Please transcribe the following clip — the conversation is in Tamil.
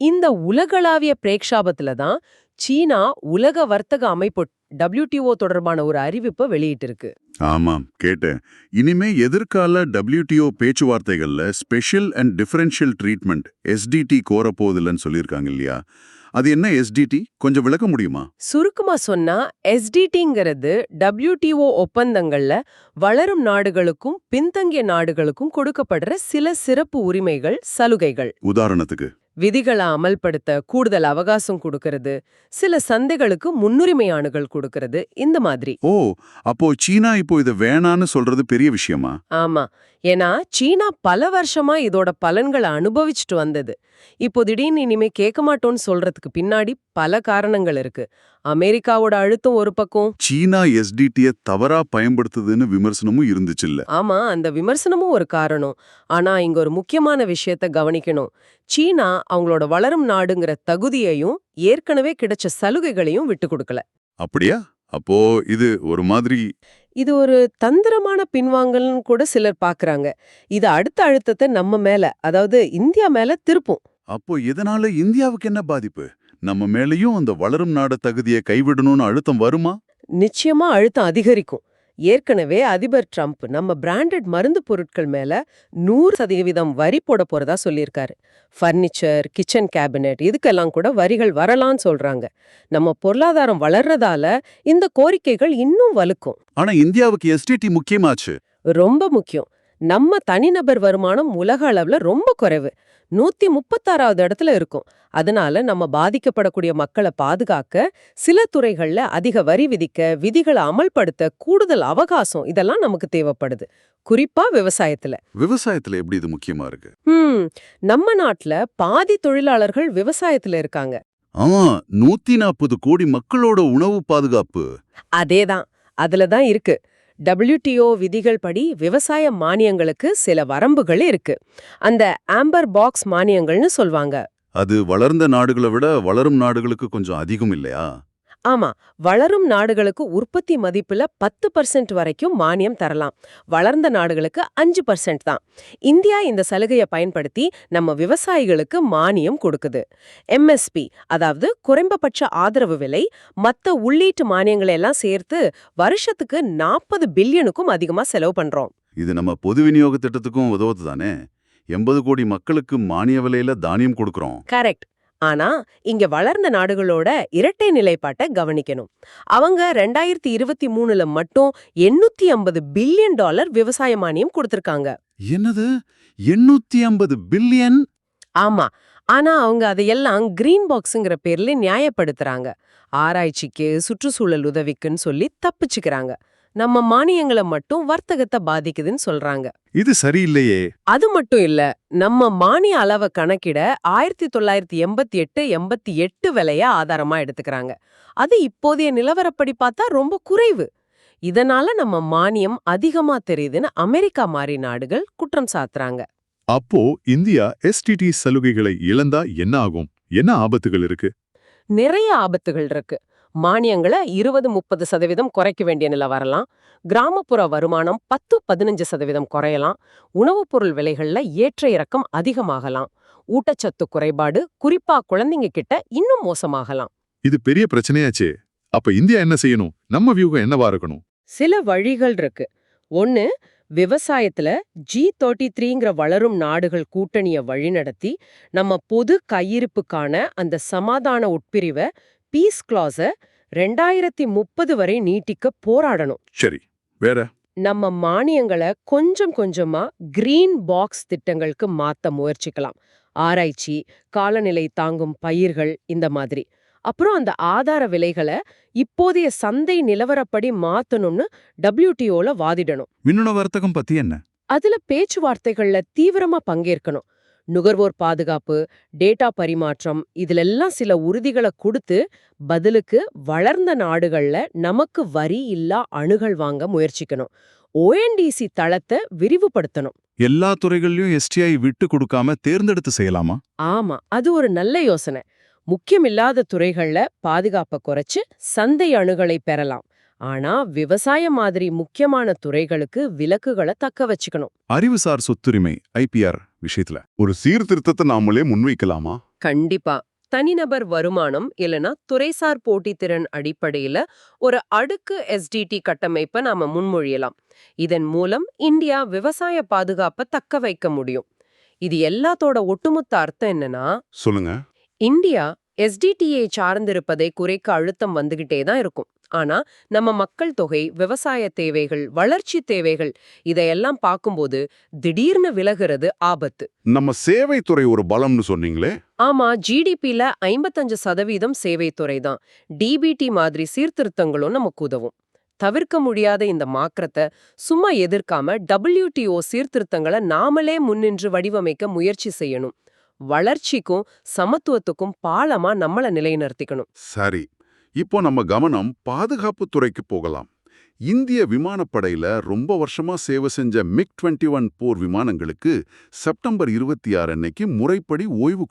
இந்த உலகளாவிய பிரேக்ஷாபத்துல தான் சீனா உலக வர்த்தக அமைப்பு WTO தொடர்பான ஒரு அறிவிப்பை வெளியிட்டிருக்கு. ஆமாம், கேட்டேன். இனிமே எதிர்கால WTO பேச்சுவார்த்தைகள்ல special and differential treatment SDT கோரப்போதில்லைன்னு சொல்லியிருக்காங்க இல்லையா? அது என்ன SDT? கொஞ்சம் விளக்க முடியுமா? சுருக்கமா சொன்னா SDTங்கிறது WTO ஒப்பந்தங்கள்ல வளரும் நாடுகளுக்கும் பின்தங்கிய நாடுகளுக்கும் கொடுக்கப்படுற சில சிறப்பு உரிமைகள், சலுகைகள். உதாரணத்துக்கு விதிகளை அமல்படுத்த கூடுதல் அவகாசம் கொடுக்கறது, சில சந்தைகளுக்கு முன்னுரிமை அணுகல் கொடுக்கறது, இந்த மாதிரி. ஓ, அப்போ சீனா இப்போ இதை வேணான்னு சொல்றது பெரிய விஷயமா? ஆமா, ஏன்னா சீனா பல வருஷமா இதோட பலன்களை அனுபவிச்சுட்டு வந்தது. இப்போ திடீர்னு இனிமே கேட்க மாட்டோம்னு சொல்றதுக்கு பின்னாடி பல காரணங்கள் இருக்கு. அமெரிக்காவோட அழுத்தம் ஒரு பக்கம். சீனா SDT-ய தவறா பயன்படுத்துதுன்னு விமர்சனமும் இருந்துச்சுல்ல? ஆமா, அந்த விமர்சனமும் ஒரு காரணம். ஆனா இங்க ஒரு முக்கியமான விஷயத்த கவனிக்கணும். சீனா அவங்களோட வளரும் நாடுங்கிற தகுதியையும் ஏற்கனவே கிடைச்ச சலுகைகளையும் விட்டு கொடுக்கல. அப்படியா? அப்போ இது ஒரு மாதிரி இது ஒரு தந்திரமான பின்வாங்கல்னு கூட சிலர் பாக்குறாங்க. இது அடுத்த அழுத்தத்தை நம்ம மேல, அதாவது இந்தியா மேல திருப்பும். அப்போ இதனால இந்தியாவுக்கு என்ன பாதிப்பு? நம்ம மேலயும் அந்த வளரும் நாடு தகுதியை கைவிடணும்னு அழுத்தம் வருமா? நிச்சயமா அழுத்தம் அதிகரிக்கும். ஏற்கனவே அதிபர் ட்ரம்ப் நம்ம பிராண்டட் மருந்து பொருட்கள் மேல 100% வரி போட போறதா சொல்லியிருக்காரு. ஃபர்னிச்சர், கிச்சன் கேபினெட் இதுக்கெல்லாம் கூட வரிகள் வரலான்னு சொல்றாங்க. நம்ம பொருளாதாரம் வளர்றதால இந்த கோரிக்கைகள் இன்னும் வலுக்கும். ஆனா இந்தியாவுக்கு SDT முக்கியமாச்சு. ரொம்ப முக்கியம். நம்ம தனிநபர் வருமானம் உலக அளவுல ரொம்ப குறைவு. 136வது இடத்துல இருக்கும். அதனால நம்ம பாதிக்கப்படக்கூடிய மக்களை பாதுகாக்க சில துறைகள்ல அதிக வரி விதிக்க, விதிகளை அமல்படுத்த கூடுதல் அவகாசம் இதெல்லாம் நமக்கு தேவைப்படுது. குறிப்பா விவசாயத்துல. விவசாயத்துல எப்படி இது முக்கியமா இருக்கு? நம்ம நாட்டுல பாதி தொழிலாளர்கள் விவசாயத்துல இருக்காங்க. ஆமா, 140 கோடி மக்களோட உணவு பாதுகாப்பு. அதேதான், அதுலதான் இருக்கு. WTO விதிகள் படி விவசாய மானியங்களுக்கு சில வரம்புகள் இருக்கு. அந்த ஆம்பர் பாக்ஸ் மானியங்கள்னு சொல்வாங்க. அது வளர்ந்த நாடுகளை விட வளரும் நாடுகளுக்கு கொஞ்சம் அதிகம் இல்லையா? ஆமா, வளரும் நாடுகளுக்கு உற்பத்தி மதிப்புல 10% வரைக்கும் மானியம் தரலாம். வளர்ந்த நாடுகளுக்கு 5% தான். இந்தியா இந்த சலுகையை பயன்படுத்தி நம்ம விவசாயிகளுக்கு மானியம் கொடுக்குது. MSP, அதாவது குறைந்தபட்ச ஆதரவு விலை, மத்த உள்ளீட்டு மானியங்களை எல்லாம் சேர்த்து வருஷத்துக்கு 40 பில்லியனுக்கும் அதிகமா செலவு பண்றோம். இது நம்ம பொது விநியோக திட்டத்துக்கும் உதவுது தானே? 80 கோடி மக்களுக்கு மானிய விலையில தானியம் கொடுக்கறோம். கரெக்ட். ஆனா இங்க வளர்ந்த நாடுகளோட இரட்டை நிலைப்பாட்டை கவனிக்கணும். அவங்க 2023ல மட்டும் $850 பில்லியன் விவசாய மானியம் கொடுத்திருக்காங்க. என்னது, 850 பில்லியன்? ஆமா, ஆனா அவங்க அதையெல்லாம் கிரீன் பாக்ஸ்ங்கிற பேர்ல நியாயப்படுத்துறாங்க. ஆராய்ச்சிக்கு, சுற்றுச்சூழல் உதவிக்குன்னு சொல்லி தப்பிச்சுக்கிறாங்க. நம்ம மானியங்களை மட்டும் வர்த்தகத்தை பாதிக்குதுன்னு சொல்றாங்க. இது சரியில்லையே. அது மட்டும் இல்ல, நம்ம மானிய அளவை கணக்கிட 1988 விலைய ஆதாரமா எடுத்துக்கிறாங்க. அது இப்போதைய நிலவரப்படி பார்த்தா ரொம்ப குறைவு. இதனால நம்ம மானியம் அதிகமா தெரியுதுன்னு அமெரிக்கா மாதிரி நாடுகள் குற்றம் சாத்துறாங்க. அப்போ இந்தியா SDT சலுகைகளை இழந்தா என்ன ஆகும்? என்ன ஆபத்துகள் இருக்கு? நிறைய ஆபத்துகள் இருக்கு. மானியங்களை 20-30% குறைக்க வேண்டிய நிலை வரலாம். கிராமப்புற வருமானம் 10-15% குறையலாம். உணவுப் பொருள் விலைகள்ல ஏற்ற இறக்கம் அதிகமாகலாம். ஊட்டச்சத்து குறைபாடு, குறிப்பா குழந்தைங்க கிட்ட இன்னும் மோசமாகலாம். இது பெரிய பிரச்சனையாச்சே. அப்ப இந்தியா என்ன செய்யணும்? நம்ம வியூகம் என்னவா இருக்கணும்? சில வழிகள் இருக்கு. ஒன்னு, விவசாயத்துல G33ங்கிற வளரும் நாடுகள் கூட்டணியை வழிநடத்தி நம்ம பொது கையிருப்புக்கான அந்த சமாதான உட்பிரிவை பீஸ் கிளாஸ 2030 வரை நீட்டிக்க போராடணும். சரி, வேற? நம்ம மானியங்களை கொஞ்சம் கொஞ்சமா கிரீன் பாக்ஸ் திட்டங்களுக்கு மாத்த முயற்சிக்கலாம். ஆராய்ச்சி, காலநிலை தாங்கும் பயிர்கள், இந்த மாதிரி. அப்புறம் அந்த ஆதார விலைகளை இப்போதைய சந்தை நிலவரப்படி மாத்தணும்னு WTOல வாதிடணும். மின்னணு வர்த்தகம் பத்தி என்ன? அதுல பேச்சுவார்த்தைகள்ல தீவிரமா பங்கேற்கணும். நுகர்வோர் பாதுகாப்பு, டேட்டா பரிமாற்றம், இதுலெல்லாம் சில உறுதிகளை கொடுத்து பதிலுக்கு வளர்ந்த நாடுகள்ல நமக்கு வரி இல்லா அணுகல் வாங்க முயற்சிக்கணும். ONDC தளத்தை விரிவுபடுத்தணும். எல்லா துறைகள்லயும் STI விட்டு கொடுக்காம தேர்ந்தெடுத்து செய்யலாமா? ஆமா, அது ஒரு நல்ல யோசனை. முக்கியமில்லாத துறைகள்ல பாதுகாப்பை குறைச்சு சந்தை அணுகலை பெறலாம். ஆனா விவசாய மாதிரி முக்கியமான துறைகளுக்கு விலக்குகளை தக்க வச்சுக்கணும். அறிவுசார் சொத்துரிமை IPR விஷயத்துல ஒரு சீர்திருத்தத்தை நாமளே முன்வைக்கலாமா? கண்டிப்பா. தனிநபர் வருமானம் இல்லனா துறைசார் போட்டித்திறன் அடிப்படையில ஒரு அடுக்கு எஸ்டிடி கட்டமைப்பை நாம முன்மொழியலாம். இதன் மூலம் இந்தியா விவசாய பாதுகாப்பை தக்க வைக்க முடியும். இது எல்லாத்தோட ஒட்டுமொத்த அர்த்தம் என்னன்னா, சொல்லுங்க. இந்தியா எஸ்டிடியை சார்ந்திருப்பதை குறைக்க அழுத்தம் வந்துகிட்டே தான் இருக்கும். ஆனா நம்ம மக்கள் தொகை, விவசாய தேவைகள், வளர்ச்சி தேவைகள் இதையெல்லாம் பார்க்கும்போது திடீர்னு விலகுறது ஆபத்து. நம்ம சேவைத்துறை ஒரு பலம்னு சொன்னீங்களே. ஆமா, ஜிடிபில 55% சேவைத்துறை தான். டிபிடி மாதிரி சீர்திருத்தங்களும் நமக்கு உதவும். தவிர்க்க முடியாத இந்த மாற்றத்தை சும்மா எதிர்க்காம WTO சீர்திருத்தங்களை நாமளே முன்னின்று வடிவமைக்க முயற்சி செய்யணும். வளர்ச்சிக்கும் சமத்துவத்துக்கும் பாலமா நம்மள நிலைநிறுத்திக்கணும். சரி, இப்போ நம்ம கவனம் பாதுகாப்பு துறைக்கு போகலாம். இந்திய விமானப்படையில ரொம்ப வருஷமா சேவை செஞ்ச MiG-21 போர் விமானங்களுக்கு செப்டம்பர் 26 அன்னைக்கு முறைப்படி ஓய்வு